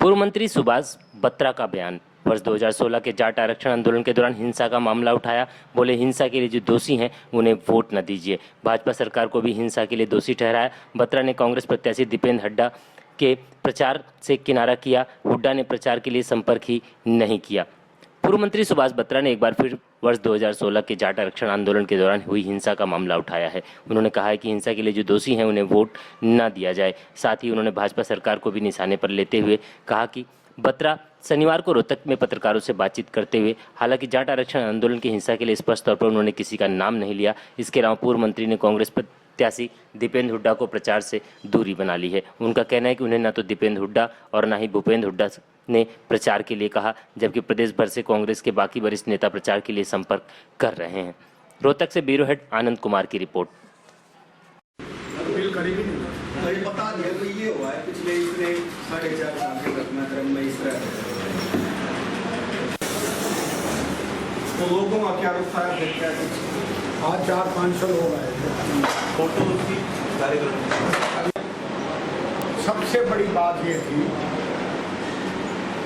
पूर्व मंत्री सुभाष बत्रा का बयान। वर्ष 2016 के जाट आरक्षण आंदोलन के दौरान हिंसा का मामला उठाया। बोले, हिंसा के लिए जो दोषी हैं उन्हें वोट न दीजिए। भाजपा सरकार को भी हिंसा के लिए दोषी ठहराया। बत्रा ने कांग्रेस प्रत्याशी दीपेंद्र हुड्डा के प्रचार से किनारा किया। हुड्डा ने प्रचार के लिए संपर्क ही नहीं किया। पूर्व मंत्री सुभाष बत्रा ने एक बार फिर वर्ष 2016 के जाट आरक्षण आंदोलन के दौरान हुई हिंसा का मामला उठाया है। उन्होंने कहा है कि हिंसा के लिए जो दोषी हैं उन्हें वोट न दिया जाए। साथ ही उन्होंने भाजपा सरकार को भी निशाने पर लेते हुए कहा कि बत्रा शनिवार को रोहतक में पत्रकारों से बातचीत करते हुए, हालांकि जाट आरक्षण आंदोलन की हिंसा के लिए स्पष्ट तौर पर उन्होंने किसी का नाम नहीं लिया। इसके अलावा पूर्व मंत्री ने कांग्रेस प्रत्याशी दीपेंद्र हुड्डा को प्रचार से दूरी बना ली है। उनका कहना है कि उन्हें न तो दीपेंद्र हुड्डा और न ही भूपेंद्र हुड्डा ने प्रचार के लिए कहा, जबकि प्रदेश भर से कांग्रेस के बाकी वरिष्ठ नेता प्रचार के लिए संपर्क कर रहे हैं। रोहतक से ब्यूरो हेड आनंद कुमार की रिपोर्ट। बता दिया तो ये हुआ है पिछले इतने 4.5 साल के घटनाक्रम में इस तरह तो लोगों का क्या रुख है? देखते हैं आज 400-500 लोग आए फोटो उसकी कार्यक्रम। सबसे बड़ी बात ये थी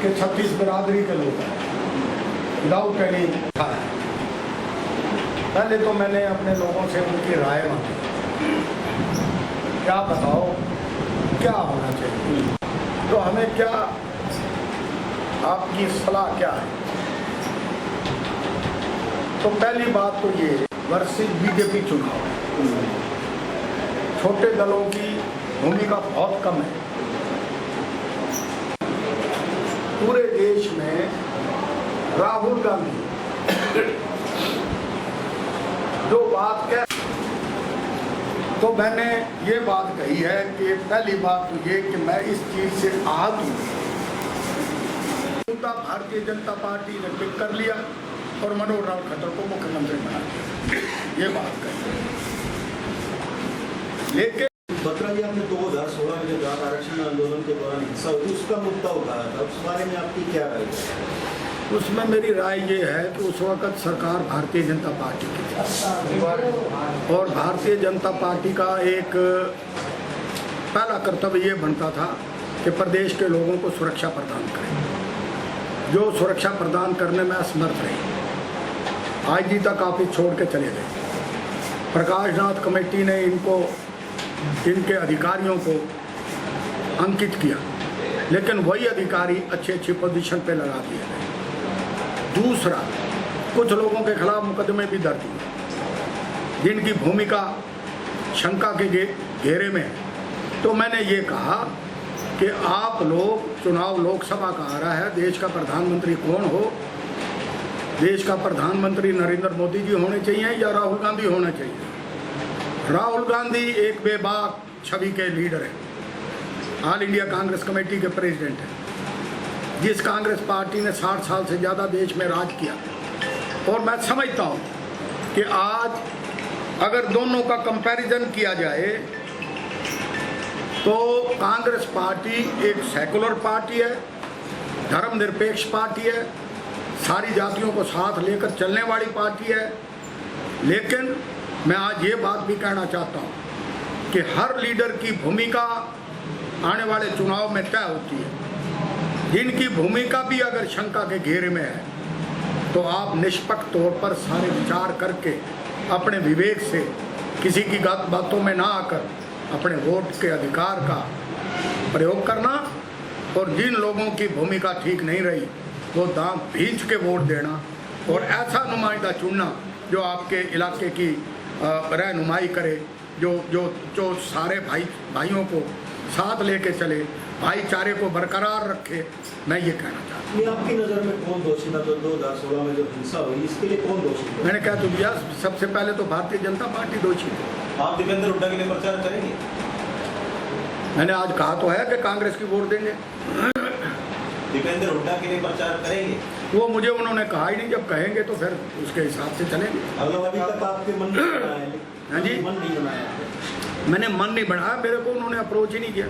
कि 36 बिरादरी के लोग विदाउट एनी। पहले तो मैंने अपने लोगों से उनकी राय मांगी, क्या बताओ क्या होना चाहिए, तो हमें क्या आपकी सलाह क्या है। तो पहली बात तो ये वर्सेस बीजेपी चुनाव, छोटे दलों की भूमिका बहुत कम है। पूरे देश में राहुल गांधी जो बात कह, तो मैंने ये बात कही है कि पहली बात तो ये कि मैं इस चीज से आहत हूँ। भारतीय जनता पार्टी ने पिक कर लिया और मनोहर लाल खट्टर को मुख्यमंत्री बना दिया, ये बात कही। लेकिन बत्रा जी, आपने 2016 में जो जाट आरक्षण आंदोलन के दौरान हिंसा हुई उसका मुद्दा उठाया था, उस बारे में आपकी क्या राय है? उसमें मेरी राय ये है कि उस वक्त सरकार भारतीय जनता पार्टी की थी और भारतीय जनता पार्टी का एक पहला कर्तव्य ये बनता था कि प्रदेश के लोगों को सुरक्षा प्रदान करें। जो सुरक्षा प्रदान करने में असमर्थ रहे, आईजी तक ऑफिस छोड़ के चले गए। प्रकाश नाथ कमेटी ने इनके अधिकारियों को अंकित किया, लेकिन वही अधिकारी अच्छी पोजीशन पे लगा दिए गए। दूसरा, कुछ लोगों के खिलाफ मुकदमे भी दर्ज हुए जिनकी भूमिका शंका के घेरे में है। तो मैंने ये कहा कि आप लोग, चुनाव लोकसभा का आ रहा है, देश का प्रधानमंत्री कौन हो? देश का प्रधानमंत्री नरेंद्र मोदी जी होने चाहिए या राहुल गांधी होना चाहिए? राहुल गांधी एक बेबाक छवि के लीडर है, ऑल इंडिया कांग्रेस कमेटी के प्रेसिडेंट हैं, जिस कांग्रेस पार्टी ने 60 साल से ज़्यादा देश में राज किया। और मैं समझता हूँ कि आज अगर दोनों का कंपैरिजन किया जाए तो कांग्रेस पार्टी एक सेकुलर पार्टी है, धर्मनिरपेक्ष पार्टी है, सारी जातियों को साथ लेकर चलने वाली पार्टी है। लेकिन मैं आज ये बात भी कहना चाहता हूँ कि हर लीडर की भूमिका आने वाले चुनाव में तय होती है। जिनकी भूमिका भी अगर शंका के घेरे में है तो आप निष्पक्ष तौर पर सारे विचार करके अपने विवेक से किसी की बातों में ना आकर अपने वोट के अधिकार का प्रयोग करना, और जिन लोगों की भूमिका ठीक नहीं रही वो दांत भींच के वोट देना और ऐसा नुमाइंदा चुनना जो आपके इलाके की रहनुमाई करे, जो सारे भाइयों को साथ लेके चले, भाईचारे को बरकरार रखे। मैं ये कहना चाहता हूँ। आपकी नज़र में कौन दोषी था? 2016 में जो हिंसा हुई इसके लिए कौन दोषी था? मैंने कहा तो भैया, सबसे पहले तो भारतीय जनता पार्टी दोषी थी। आप दीपेंद्र हुड्डा के लिए प्रचार करेंगे? मैंने आज कहा तो है कि कांग्रेस की वोट देंगे। दीपेंद्र हुड्डा के लिए प्रचार करेंगे? वो मुझे उन्होंने कहा ही नहीं, जब कहेंगे तो फिर उसके हिसाब से चलेंगे। अभी तक आपके मन नहीं बनाया? हाँ जी, मन नहीं बनाया? मैंने मन नहीं बढ़ाया, मेरे को उन्होंने अप्रोच ही नहीं किया।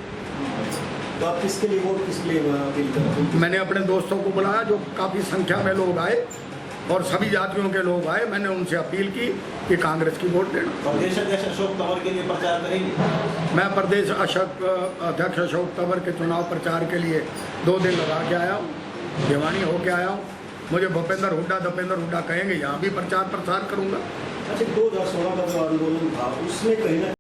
तो आप किसके लिए वोट, किसके लिए अपील करें? मैंने अपने दोस्तों को बुलाया, जो काफ़ी संख्या में लोग आए, और सभी जातियों के लोग आए। मैंने उनसे अपील की कि कांग्रेस की वोट देना। प्रदेश अध्यक्ष अशोक तंवर के लिए प्रचार करेंगे? मैं प्रदेश अध्यक्ष अशोक तंवर के चुनाव प्रचार के लिए 2 दिन लगा के आया हूँ, भिवानी होके आया हूँ। मुझे भूपेंद्र हुड्डा दपेंद्र हुड्डा कहेंगे, यहाँ भी प्रचार प्रसार करूँगा। अच्छा, 2016 का जो आंदोलन था उसमें कहीं ना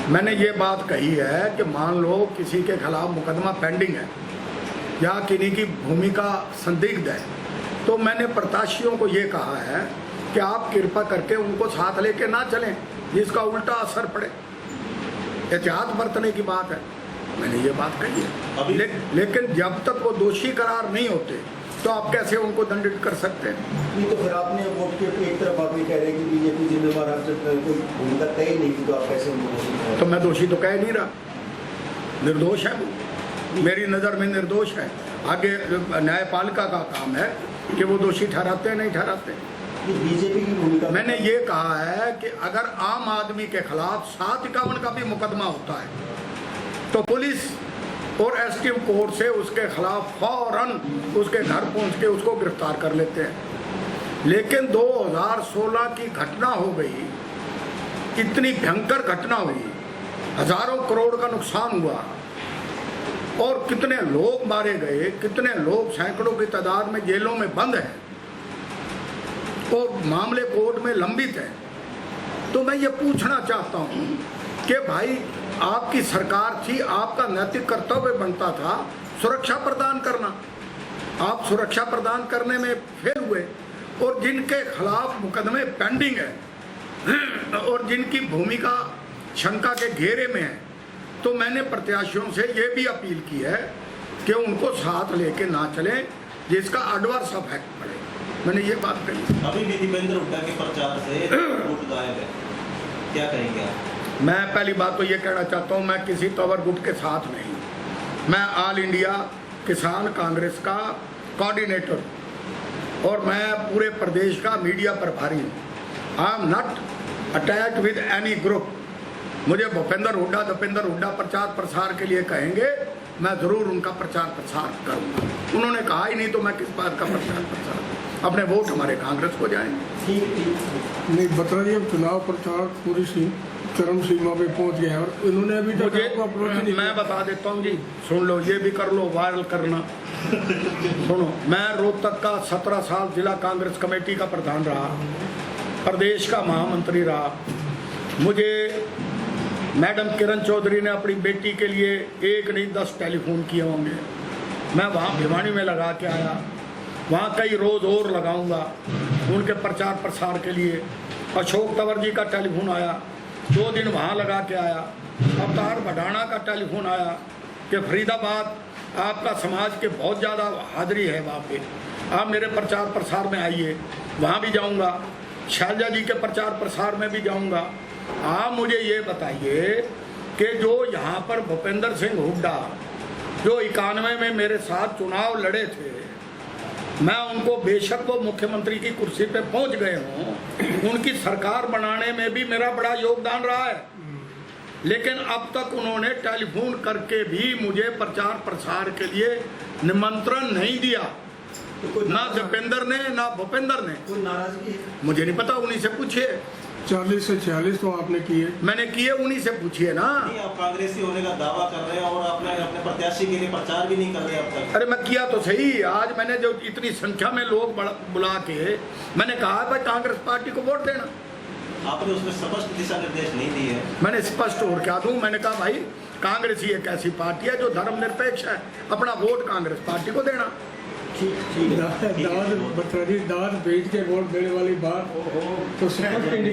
मैंने ये बात कही है कि मान लो किसी के खिलाफ मुकदमा पेंडिंग है या किन्हीं की भूमिका संदिग्ध है, तो मैंने प्रत्याशियों को ये कहा है कि आप कृपा करके उनको साथ लेके ना चलें जिसका उल्टा असर पड़े। एहतियात बरतने की बात है, मैंने ये बात कही है। लेकिन जब तक वो दोषी करार नहीं होते तो आप कैसे उनको दंडित कर सकते हैं? नहीं तो फिर आपने वोट के एक तरफ आप ये कह रहे हैं कि बीजेपी जिम्मेवार, आप जब कोई भूमिका तय ही नहीं की तो आप कैसे उनको दोषी करें? तो मैं दोषी तो कह नहीं रहा, निर्दोष है वो, मेरी नज़र में निर्दोष है। आगे न्यायपालिका का काम है कि वो दोषी ठहराते हैं नहीं ठहराते। बीजेपी की भूमिका मैंने ये कहा है कि अगर आम आदमी के खिलाफ 751 का भी मुकदमा होता है तो पुलिस और एसटीएम कोर्ट से उसके खिलाफ फौरन उसके घर पहुंच के उसको गिरफ्तार कर लेते हैं। लेकिन 2016 की घटना हो गई, इतनी भयंकर घटना हुई, हजारों करोड़ का नुकसान हुआ और कितने लोग मारे गए, कितने लोग सैकड़ों की तादाद में जेलों में बंद हैं और मामले कोर्ट में लंबित हैं। तो मैं ये पूछना चाहता हूँ कि भाई आपकी सरकार थी, आपका नैतिक कर्तव्य बनता था सुरक्षा प्रदान करना। आप सुरक्षा प्रदान करने में फेल हुए और जिनके खिलाफ मुकदमे पेंडिंग है और जिनकी भूमिका शंका के घेरे में है, तो मैंने प्रत्याशियों से ये भी अपील की है कि उनको साथ लेके ना चलें जिसका एडवर्स इफेक्ट पड़े। मैंने ये बात कही। अभी भी दीपेंद्र हुड्डा के प्रचार से वोट गायब है, क्या कहेंगे आप? मैं पहली बात तो ये कहना चाहता हूँ, मैं किसी तवर गुट के साथ नहीं, मैं ऑल इंडिया किसान कांग्रेस का कोऑर्डिनेटर और मैं पूरे प्रदेश का मीडिया प्रभारी हूँ। I am not attach with any group. मुझे भूपेंद्र हुड्डा दपेंद्र हुड्डा प्रचार प्रसार के लिए कहेंगे, मैं ज़रूर उनका प्रचार प्रसार करूँगा। उन्होंने कहा ही नहीं तो मैं किस बात का प्रचार प्रसार? अपने वोट हमारे कांग्रेस को जाएंगे। ठीक नहीं बता रही, अब चुनाव प्रचार पूरी चरम सीमा पे पहुंच गया है और इन्होंने अभी तक आपको अप्रोच नहीं। मैं बता देता हूँ जी, सुन लो, ये भी कर लो, वायरल करना। सुनो, मैं रोहतक का 17 साल जिला कांग्रेस कमेटी का प्रधान रहा, प्रदेश का महामंत्री रहा। मुझे मैडम किरण चौधरी ने अपनी बेटी के लिए 1 नहीं 10 टेलीफोन किए होंगे। मैं वहाँ भिवानी में लगा के आया, वहाँ कई रोज़ और लगाऊंगा उनके प्रचार प्रसार के लिए। अशोक तंवर जी का टेलीफोन आया, 2 दिन वहाँ लगा के आया। अवतार भडाना का टेलीफोन आया कि फरीदाबाद आपका समाज के बहुत ज़्यादा हाजिरी है वहाँ पे, आप मेरे प्रचार प्रसार में आइए, वहाँ भी जाऊँगा। शैलजा जी के प्रचार प्रसार में भी जाऊँगा। आप मुझे ये बताइए कि जो यहाँ पर भूपेंद्र सिंह हुड्डा जो 91 में मेरे साथ चुनाव लड़े थे, मैं उनको, बेशक वो मुख्यमंत्री की कुर्सी पे पहुंच गए हों, उनकी सरकार बनाने में भी मेरा बड़ा योगदान रहा है, लेकिन अब तक उन्होंने टेलीफोन करके भी मुझे प्रचार प्रसार के लिए निमंत्रण नहीं दिया। ना दीपेंद्र ने ना भूपेंद्र ने। कोई नाराजगी है? मुझे नहीं पता, उन्हीं से पूछिए। 40 से 46 तो आपने किए, मैंने किए, उन्हीं से पूछिए ना। नहीं, आप कांग्रेसी होने का दावा कर रहे हैं और आपने अपने प्रत्याशी के लिए प्रचार भी नहीं कर रहे अब तक। अरे मैं किया तो सही। आज मैंने जो इतनी संख्या में लोग बुला के मैंने कहा भाई कांग्रेस पार्टी को वोट देना। आपने उसमें स्पष्ट दिशा निर्देश नहीं दिए। मैंने स्पष्ट और क्या दूं? मैंने कहा भाई कांग्रेस ही एक ऐसी पार्टी है जो धर्मनिरपेक्ष है, अपना वोट कांग्रेस पार्टी को देना। ठीक है। दाद बता रही, दाद बेच के वोट देने वाली बात तो स्पष्ट